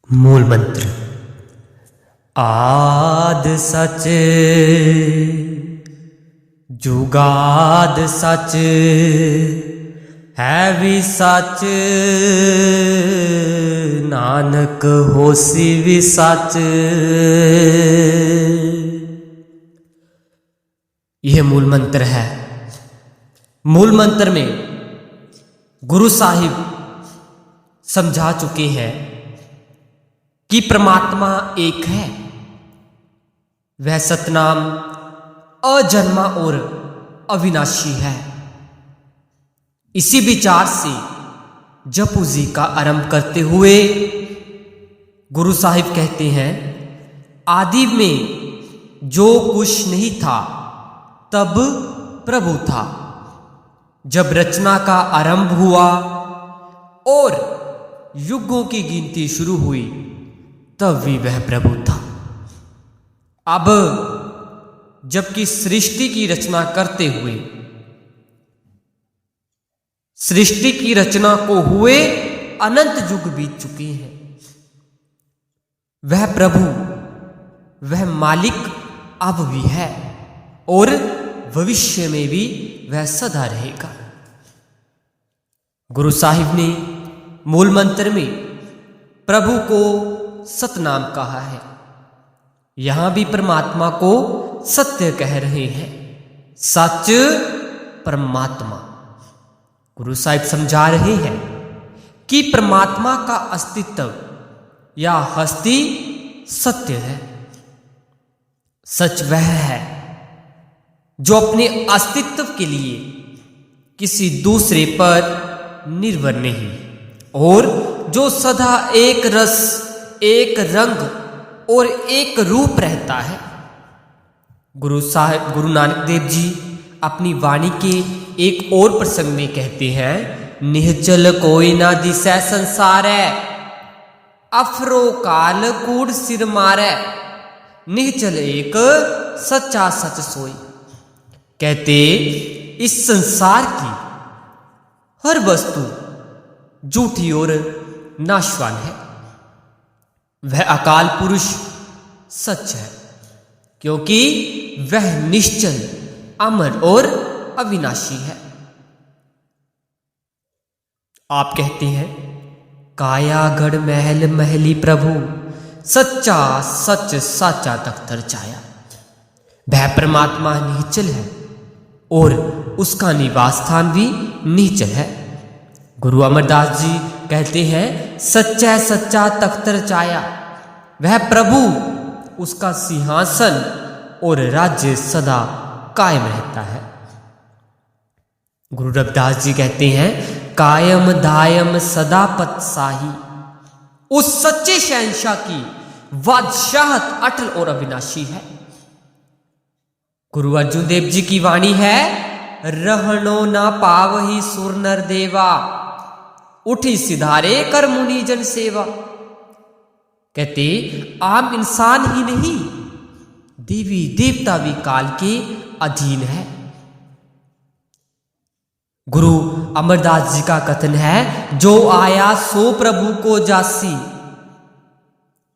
मूल मंत्र। आद सच जुगाद सच है भी सच, नानक होसी भी सच। यह मूल मंत्र है। मूल मंत्र में गुरु साहिब समझा चुके हैं कि परमात्मा एक है, वह सतनाम अजन्मा और अविनाशी है। इसी विचार से जपू जी का आरंभ करते हुए गुरु साहिब कहते हैं, आदि में जो कुछ नहीं था तब प्रभु था। जब रचना का आरंभ हुआ और युगों की गिनती शुरू हुई तब भी वह प्रभु था। अब जबकि सृष्टि की रचना करते हुए, सृष्टि की रचना को हुए अनंत युग बीत चुके हैं, वह प्रभु, वह मालिक अब भी है और भविष्य में भी वह सदा रहेगा। गुरु साहिब ने मूल मंत्र में प्रभु को सतनाम कहा है। यहां भी परमात्मा को सत्य कह रहे हैं, सच परमात्मा। गुरु साहिब समझा रहे हैं कि परमात्मा का अस्तित्व या हस्ती सत्य है। सच वह है जो अपने अस्तित्व के लिए किसी दूसरे पर निर्भर नहीं और जो सदा एक रस, एक रंग और एक रूप रहता है। गुरु नानक देव जी अपनी वाणी के एक और प्रसंग में कहते हैं, निहचल कोई ना दिसै संसारै, अफरो काल कूड़ सिर मारै, निहचल एक सच्चा सच सोई। कहते इस संसार की हर वस्तु झूठी और नाशवान है। वह अकाल पुरुष सच है क्योंकि वह निश्चल, अमर और अविनाशी है। आप कहते हैं, काया गढ़ महल महली प्रभु, सच्चा सच साचा तख्तर छाया। वह परमात्मा निश्चल है और उसका निवास स्थान भी नीचल है। गुरु अमरदास जी कहते हैं, सच्चा सच्चा तख्तर छाया। वह प्रभु, उसका सिंहासन और राज्य सदा कायम रहता है। गुरु रविदास जी कहते हैं, कायम दायम सदा पतशाही। उस सच्चे शहंशाह की बादशाहत अटल और अविनाशी है। गुरु अर्जुन देव जी की वाणी है, रहनो ना पावही सुर नर देवा, उठी सिधारे कर मुनि जन सेवा। कहते आम इंसान ही नहीं, देवी देवता भी काल के अधीन है। गुरु अमरदास जी का कथन है, जो आया सो प्रभु को जासी।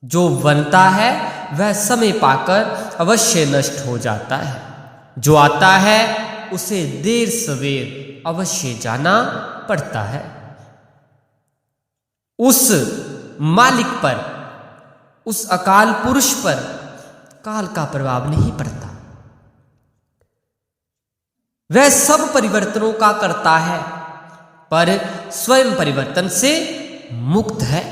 जो बनता है वह समय पाकर अवश्य नष्ट हो जाता है। जो आता है उसे देर सवेर अवश्य जाना पड़ता है। उस मालिक पर, उस अकाल पुरुष पर काल का प्रभाव नहीं पड़ता। वह सब परिवर्तनों का करता है पर स्वयं परिवर्तन से मुक्त है।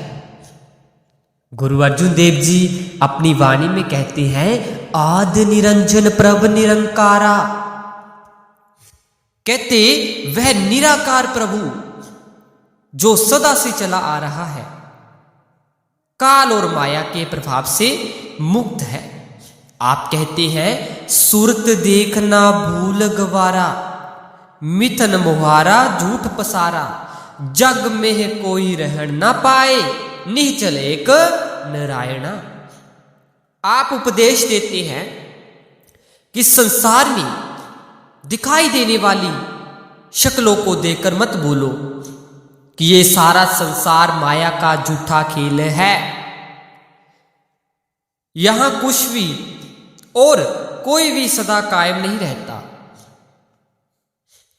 गुरु अर्जुन देव जी अपनी वाणी में कहते हैं, आद निरंजन प्रभ निरंकारा। कहते वह निराकार प्रभु जो सदा से चला आ रहा है, काल और माया के प्रभाव से मुक्त है। आप कहते हैं, सूरत देखना भूल गवारा, मिथन मुहारा झूठ पसारा, जग में कोई रहन ना पाए, निश्चल एक नारायणा। आप उपदेश देते हैं कि संसार में दिखाई देने वाली शक्लों को देखकर मत बोलो कि ये सारा संसार माया का झूठा खेल है। यहां कुछ भी और कोई भी सदा कायम नहीं रहता,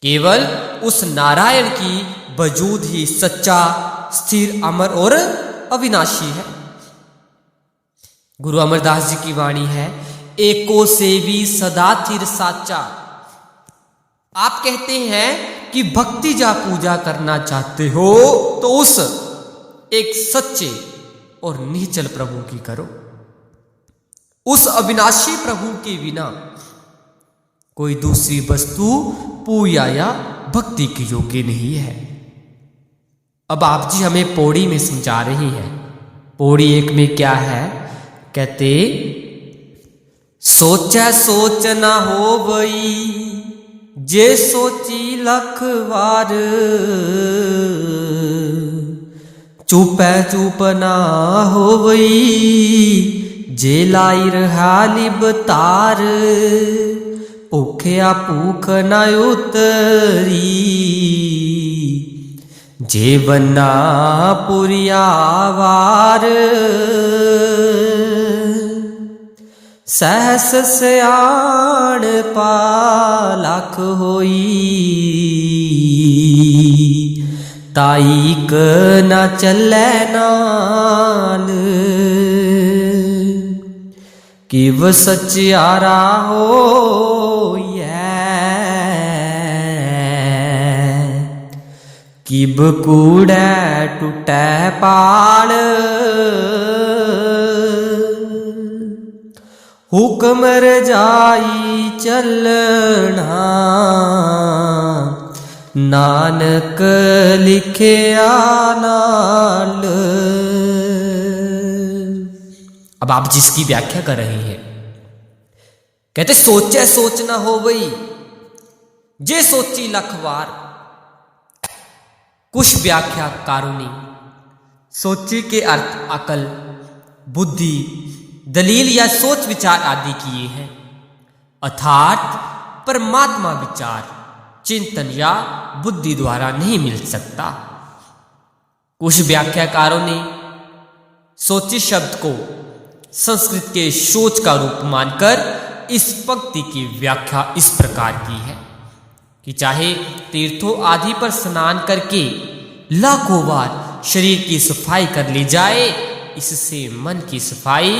केवल उस नारायण की वजूद ही सच्चा, स्थिर, अमर और अविनाशी है। गुरु अमरदास जी की वाणी है, एको सेवी सदा थिर साचा। आप कहते हैं कि भक्ति जा पूजा करना चाहते हो तो उस एक सच्चे और निश्चल प्रभु की करो। उस अविनाशी प्रभु के बिना कोई दूसरी वस्तु पूजा या भक्ति के योग्य नहीं है। अब आप जी हमें पौड़ी में समझा रही हैं। पौड़ी 1 में क्या है? कहते सोचा सोच ना हो गई, जे सोची लख बार, चुपै चुप ना हो गई, जे लाई रहा लिबतार, भूखया भूख न उतरी, जे बन्ना पुरिया वार, सहस सयाण पालख होई, ताईक न चलै नाल, किव सचियारा होइए, किब कूड़ै टूटै पाल, हुक्म रजाई चलना, नानक लिखिया नाल। अब आप जिसकी व्याख्या कर रहे हैं, कहते सोचे सोच ना हो गई, जे सोची लखवार। कुछ व्याख्याकारों ने सोची के अर्थ अकल, बुद्धि, दलील या सोच विचार आदि किए हैं, अर्थात परमात्मा विचार, चिंतन या बुद्धि द्वारा नहीं मिल सकता। कुछ व्याख्याकारों ने सोची शब्द को संस्कृत के सोच का रूप मानकर इस पंक्ति की व्याख्या इस प्रकार की है कि चाहे तीर्थों आदि पर स्नान करके लाखों बार शरीर की सफाई कर ली जाए, इससे मन की सफाई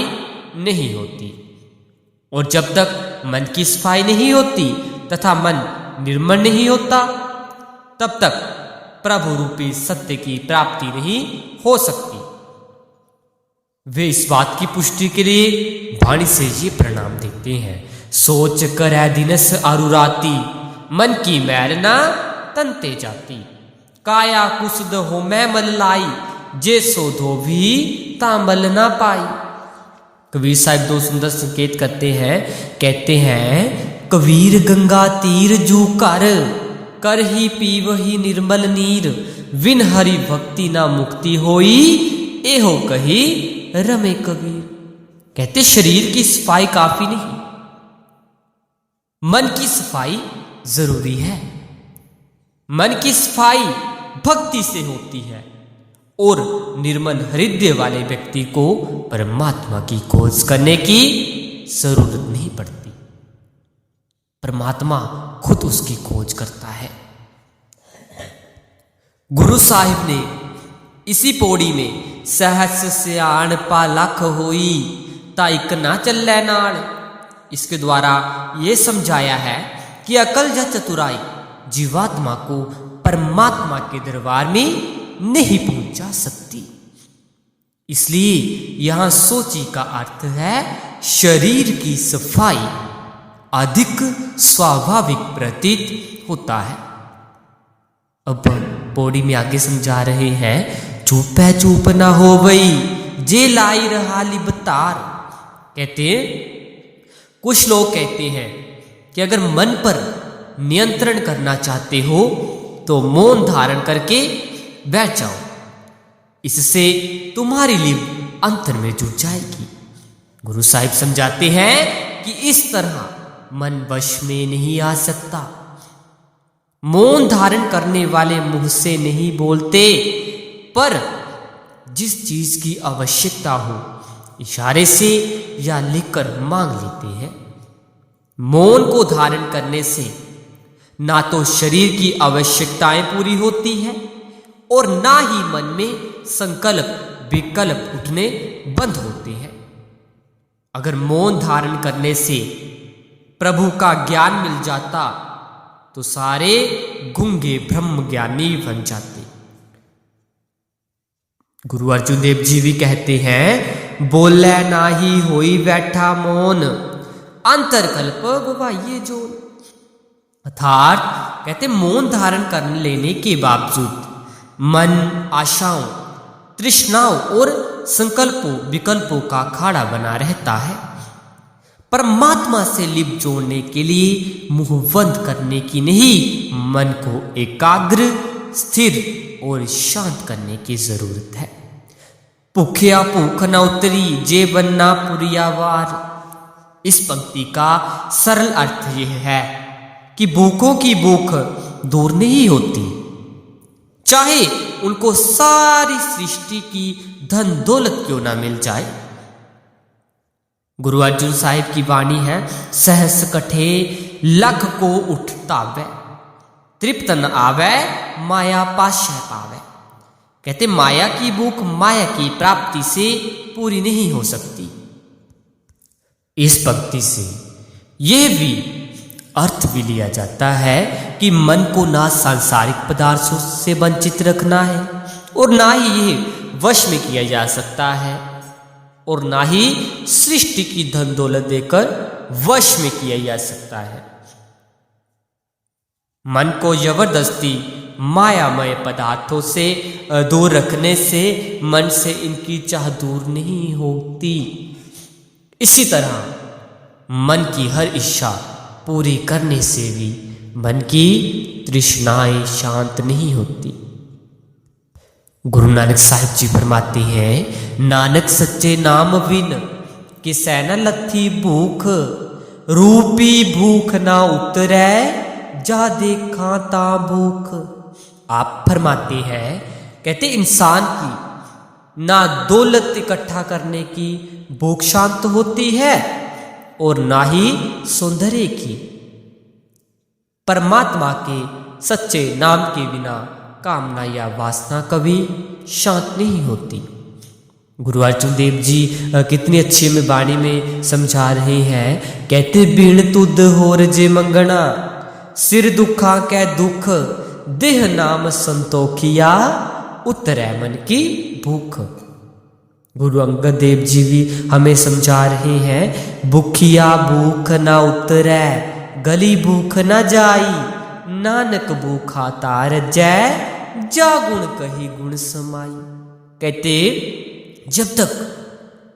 नहीं होती, और जब तक मन की सफाई नहीं होती तथा मन निर्मल नहीं होता, तब तक प्रभु रूपी सत्य की प्राप्ति नहीं हो सकती। वे इस बात की पुष्टि के लिए वाणी से ये प्रणाम देते हैं, सोच कर दिनस अरुराती, मन की मैल ना तनते जाती, काया कुसद हो मैं मल्लाई, जे सो धो भी तामल ना पाई। कबीर साहब 2 सुंदर संकेत करते हैं, कहते हैं कबीर गंगा तीर जू कर ही पीवही निर्मल नीर, विन हरि भक्ति ना मुक्ति होई, एहो कही रमे कबीर। कहते शरीर की सफाई काफी नहीं, मन की सफाई जरूरी है। मन की सफाई भक्ति से होती है और निर्मल हृदय वाले व्यक्ति को परमात्मा की खोज करने की जरूरत नहीं पड़ती, परमात्मा खुद उसकी खोज करता है। गुरु साहिब ने इसी पौड़ी में सहस सियाण पालख होई, ताइक ना चलै नाल, इसके द्वारा ये समझाया है कि अकल या चतुराई जीवात्मा को परमात्मा के दरबार में नहीं पहुंचा सकती। इसलिए यहां सोची का अर्थ है शरीर की सफाई अधिक स्वाभाविक प्रतीत होता है। अब पौड़ी में आगे समझा रहे हैं, चुपै चुप ना हो गई, जे लाई रहा लिबतार। कहते कुछ लोग कहते हैं कि अगर मन पर नियंत्रण करना चाहते हो तो मौन धारण करके बैठ जाओ, इससे तुम्हारी लिब अंतर में जुट जाएगी। गुरु साहिब समझाते हैं कि इस तरह मन वश में नहीं आ सकता। मौन धारण करने वाले मुंह से नहीं बोलते, पर जिस चीज की आवश्यकता हो इशारे से या लिखकर मांग लेते हैं। मौन को धारण करने से ना तो शरीर की आवश्यकताएं पूरी होती हैं और ना ही मन में संकल्प विकल्प उठने बंद होते हैं। अगर मौन धारण करने से प्रभु का ज्ञान मिल जाता तो सारे गूंगे ब्रह्म ज्ञानी बन जाते। गुरु अर्जुन देव जी भी कहते हैं, बोले ना ही होई बैठा मौन, अंतरकल्प गवाइए जो। अर्थात कहते मौन धारण कर लेने के बावजूद मन आशाओं, तृष्णाओं और संकल्पों विकल्पों का अखाड़ा बना रहता है। परमात्मा से लिप जोड़ने के लिए मुंह बंद करने की नहीं, मन को एकाग्र, स्थिर और शांत करने की जरूरत है। भूखिया भूख न उतरी, जे बनना पुरियावार। इस पंक्ति का सरल अर्थ यह है कि भूखों की भूख दूर नहीं होती, चाहे उनको सारी सृष्टि की धन दौलत क्यों ना मिल जाए। गुरु अर्जुन साहिब की वाणी है, सहस कठे लख को उठतावे, तृप्त न आवे माया पाशय पावे। कहते माया की भूख माया की प्राप्ति से पूरी नहीं हो सकती। इस पंक्ति से यह भी अर्थ भी लिया जाता है कि मन को ना सांसारिक पदार्थों से वंचित रखना है और ना ही यह वश में किया जा सकता है और ना ही सृष्टि की धन दौलत देकर वश में किया जा सकता है। मन को जबरदस्ती मायामय पदार्थों से दूर रखने से मन से इनकी चाह दूर नहीं होती। इसी तरह मन की हर इच्छा पूरी करने से भी मन की तृष्णाएं शांत नहीं होती। गुरु नानक साहिब जी फरमाते हैं, नानक सच्चे नाम बिन किसै न लथी भूख, रूपी भूख ना उतरै जा देखा ता भूख। आप फरमाते हैं, कहते इंसान की ना दौलत इकट्ठा करने की भूख शांत होती है और ना ही सौंदर्य की। परमात्मा के सच्चे नाम के बिना कामना या वासना कभी शांत नहीं होती। गुरु अर्जुन देव जी कितनी अच्छी में वाणी में समझा रहे हैं, कहते बीण तुद होर जे मंगना, सिर दुखा कै दुख, देह नाम संतोखिया, उतरै मन की भूख। गुरु अंगद देव जी भी हमें समझा रहे हैं, भूखिया भूख ना उतरै, गली भूख न जाई, नानक भूखा तार जै, जा गुण कही गुण समाई। कहते जब तक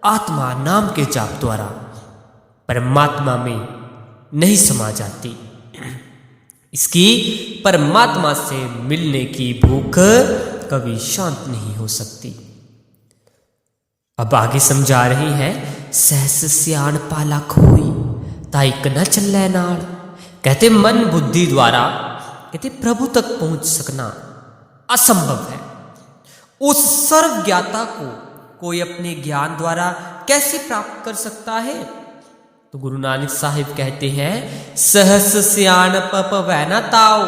आत्मा नाम के जाप द्वारा परमात्मा में नहीं समा जाती, इसकी परमात्मा से मिलने की भूख कभी शांत नहीं हो सकती। अब आगे समझा रही है, सहस सियाण पाला खोई, ताइक न चलै नाल। कहते मन बुद्धि द्वारा कहते प्रभु तक पहुंच सकना असंभव है। उस सर्व ज्ञाता को कोई अपने ज्ञान द्वारा कैसे प्राप्त कर सकता है? तो गुरु नानक साहिब कहते हैं, सहस सियाणप पवै न ताओ।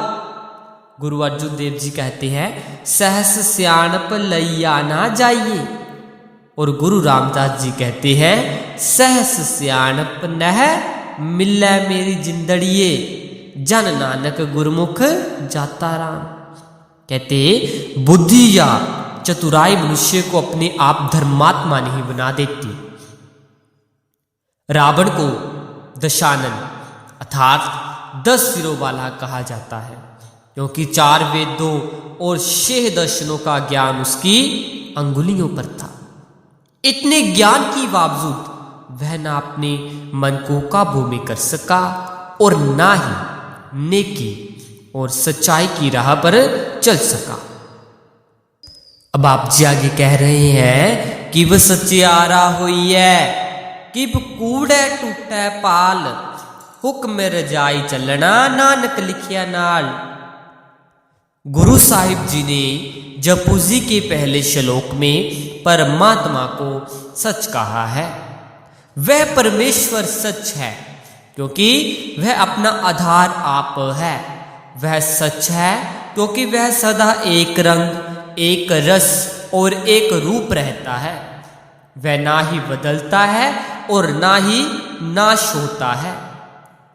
गुरु अर्जुन देव जी कहते हैं, सहस सियाणप लैया ना जाइए। और गुरु रामदास जी कहते हैं, सहस सियाणप नह मिलै मेरी जिंदड़िए, जन नानक गुरमुख जाता राम। कहते बुद्धि या चतुराई मनुष्य को अपने आप धर्मात्मा नहीं बना देती। रावण को दशानन अर्थात 10 सिरों वाला कहा जाता है, क्योंकि 4 वेदों और 6 दर्शनों का ज्ञान उसकी अंगुलियों पर था। इतने ज्ञान के बावजूद वह ना अपने मन को काबू में कर सका और ना ही नेकी और सच्चाई की राह पर चल सका। अब आप जी आगे कह रहे हैं कि वह सच्चियारा हुई है, किब कूड़े टूटे पाल, हुक्म रजाई चलना नानक लिखिया नाल। गुरु साहिब जी ने जपू जी के पहले श्लोक में परमात्मा को सच कहा है। वह परमेश्वर सच है क्योंकि वह अपना आधार आप है। वह सच है क्योंकि वह सदा एक रंग, एक रस और एक रूप रहता है। वह ना ही बदलता है और ना ही नाश होता है।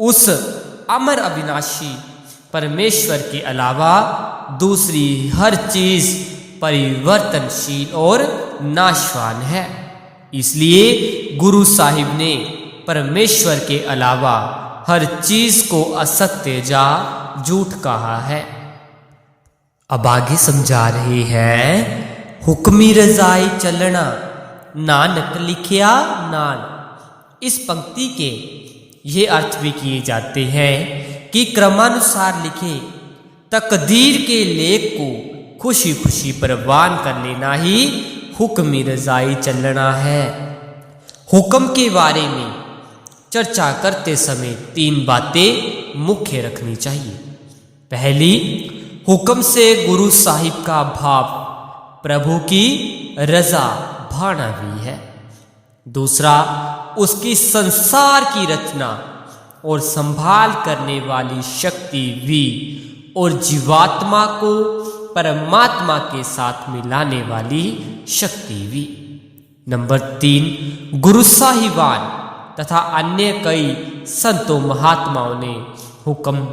उस अमर अविनाशी परमेश्वर के अलावा दूसरी हर चीज परिवर्तनशील और नाशवान है। इसलिए गुरु साहिब ने परमेश्वर के अलावा हर चीज को असत्य जा झूठ कहा है। अब आगे समझा रहे हैं, हुक्मी रजाई चलना नानक लिखिया नाल। इस पंक्ति के ये अर्थ भी किए जाते हैं कि क्रमानुसार लिखे तकदीर के लेख को खुशी खुशी परवान कर लेना ही हुक्मी रजाई चलना है। हुक्म के बारे में चर्चा करते समय 3 बातें मुख्य रखनी चाहिए। पहली, हुक्म से गुरु साहिब का भाव प्रभु की रजा भाना भी है। दूसरा, उसकी संसार की रचना और संभाल करने वाली शक्ति भी और जीवात्मा को परमात्मा के साथ मिलाने वाली शक्ति भी। नंबर 3, गुरु साहिबान तथा अन्य कई संतों महात्माओं ने हुक्म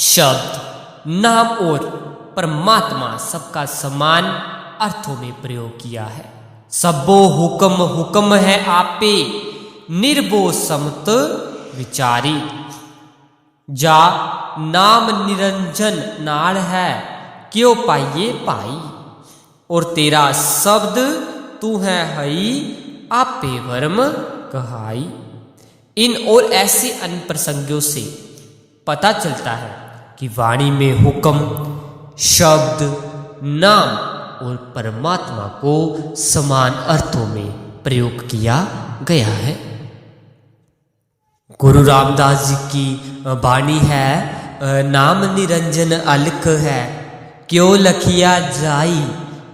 शब्द, नाम और परमात्मा सबका समान अर्थों में प्रयोग किया है। सबो हुक्म हुक्म है आपे, निर्भो समत विचारी। जा नाम निरंजन नाल है, क्यों पाइये पाई। और तेरा शब्द तू है हई, आपे वर्म कहाई। इन और ऐसे अन्य प्रसंगों से पता चलता है कि वाणी में हुक्म, शब्द, नाम और परमात्मा को समान अर्थों में प्रयोग किया गया है। गुरु रामदास जी की वाणी है, नाम निरंजन अलख है, क्यों लखिया जाई।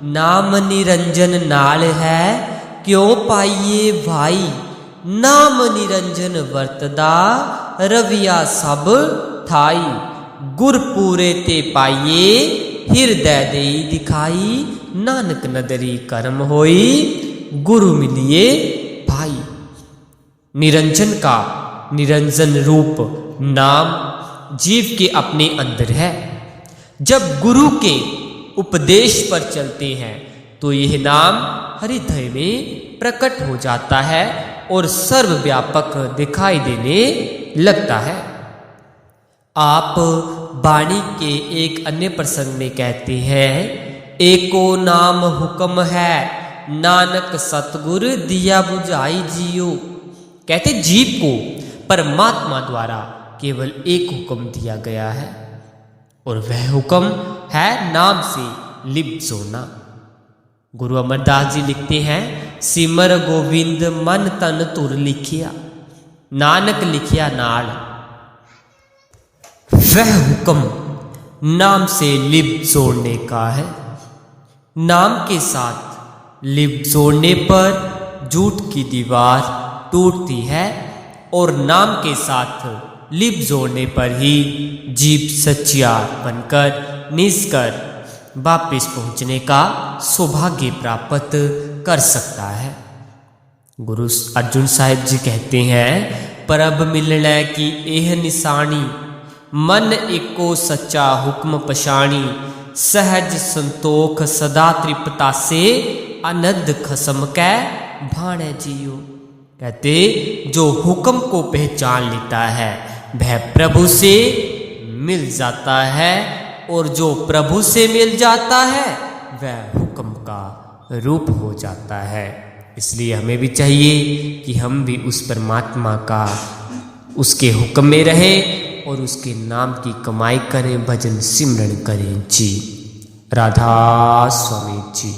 नाम निरंजन नाल है, क्यों पाइये भाई। नाम निरंजन वर्तदा, रविया सब ठाई। गुर पूरे ते पाइये, हृदय दे दिखाई। नानक नदरी कर्म होई, गुरु मिलिए भाई। निरंजन का निरंजन रूप नाम जीव के अपने अंदर है। जब गुरु के उपदेश पर चलते हैं तो यह नाम हृदय में प्रकट हो जाता है और सर्वव्यापक दिखाई देने लगता है। आप वाणी के एक अन्य प्रसंग में कहते हैं, एको नाम हुक्म है, नानक सतगुर दिया बुझाई जियो। कहते जीव को परमात्मा द्वारा केवल एक हुक्म दिया गया है और वह हुक्म है नाम से लिप्त सोना। गुरु अमरदास जी लिखते हैं, सिमर गोविंद मन तन तुर लिखिया, नानक लिखिया नाल। वह हुक्म नाम से लिप्त जोड़ने का है। नाम के साथ लिप्त जोड़ने पर झूठ की दीवार टूटती है और नाम के साथ लिप्त जोड़ने पर ही जीव सच्चिया बनकर निष्कर वापिस पहुंचने का सौभाग्य प्राप्त कर सकता है। गुरु अर्जुन साहिब जी कहते हैं, परब मिलने की एह निशानी, मन एको सच्चा हुक्म पछाणी। सहज संतोख सदा तृप्ता से, अनद खसम कै भाणे जियो। कहते जो हुक्म को पहचान लेता है वह प्रभु से मिल जाता है और जो प्रभु से मिल जाता है वह हुक्म का रूप हो जाता है। इसलिए हमें भी चाहिए कि हम भी उस परमात्मा का उसके हुक्म में रहें और उसके नाम की कमाई करें, भजन सिमरन करें। जी राधा स्वामी जी।